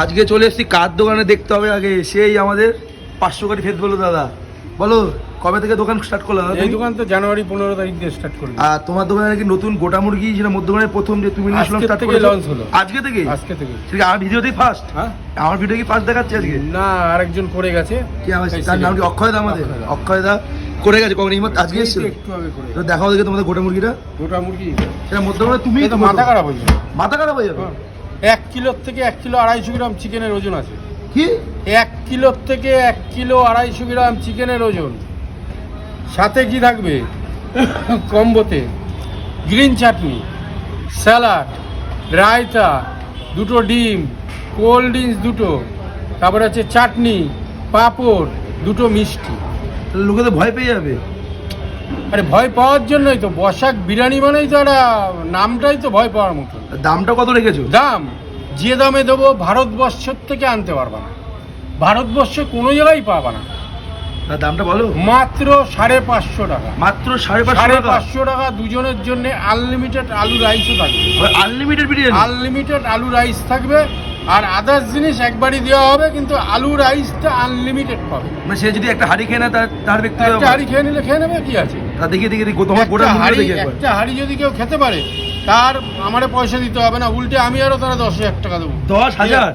আজকে চলে এসেছি কার দোকানে দেখতে হবে আগে, সেই আমাদের 500 গাড়ি ফেদ বলো দাদা। বলো কবে থেকে দোকান স্টার্ট করলো? এই দোকান তো জানুয়ারি 15 তারিখ দিয়ে স্টার্ট করলো। আর তোমার দোকানে নাকি নতুন গোটা মুরগি, সেটা মধ্যখানে প্রথম যে তুমি নিয়ে স্টার্ট করেছো লঞ্চ হলো আজকে থেকে? আজকে থেকে। ঠিক আমার ভিডিওতেই ফার্স্ট? হ্যাঁ আমার ভিডিও কি ফার্স্ট দেখাচ্ছে আজকে? না, আরেকজন করে গেছে। কি আমার তার নাম কি? অক্ষয় দা। আমাদের অক্ষয় দা করে গেছে কখন? আজকে এসেছিল। একটু আগে করে। তো দেখাও দেখে তোমাদের গোটা মুরগিটা। গোটা মুরগি সেটা মধ্যখানে তুমি তো মাথা খারাপ হয়ে যাবে। মাথা খারাপ হয়ে যাবে। 1 কিলো থেকে 1 কিলো 250 গ্রাম চিকেনের ওজন আছে। কি 1 কিলো থেকে 1 কিলো 250 গ্রাম চিকেনের ওজন। সাথে কি থাকবে? কম্বোতে গ্রিন চাটনি, স্যালাড, রায়তা, 2টো ডিম, কোল্ড ড্রিঙ্কস 2টো, তারপরে আছে চাটনি, পাঁপড়, 2টো মিষ্টি। তাহলে লোকে তো ভয় পেয়ে যাবে। আরে ভয় পাওয়ার জন্যই তো বসাক বিরিয়ানি বানাই, তো একটা নামটাই তো ভয় পাওয়ার মতো। দামটা কত রেখেছো? দাম যে দামে দেবো ভারতবর্ষের থেকে আনতে পারবা না, ভারতবর্ষে কোনো জায়গায় পাবা না। দামটা বলো। মাত্র 550 টাকা। মাত্র 550 টাকা দুজনের জন্য। আনলিমিটেড আলু রাইসও থাকবে। আনলিমিটেড বিরিয়ানি? আনলিমিটেড আলু রাইস থাকবে, আর আদার্স জিনিস একবারই দেওয়া হবে, কিন্তু আলু রাইসটা আনলিমিটেড পাবে। মানে সে যদি একটা হাড়ি খেয়ে নেয় তার ব্যক্তি একটা হাড়ি খেয়ে নিলে খেয়ে নেবে, কি আছে? তা দেখি তোমার গোটা মুরগি দেখি একবার। একটা হাড়ি যদি কেউ খেতে পারে তার আমারে পয়সা দিতে হবে না, উল্টে আমি আরো তারা 10,000 টাকা দেবো। 10,000?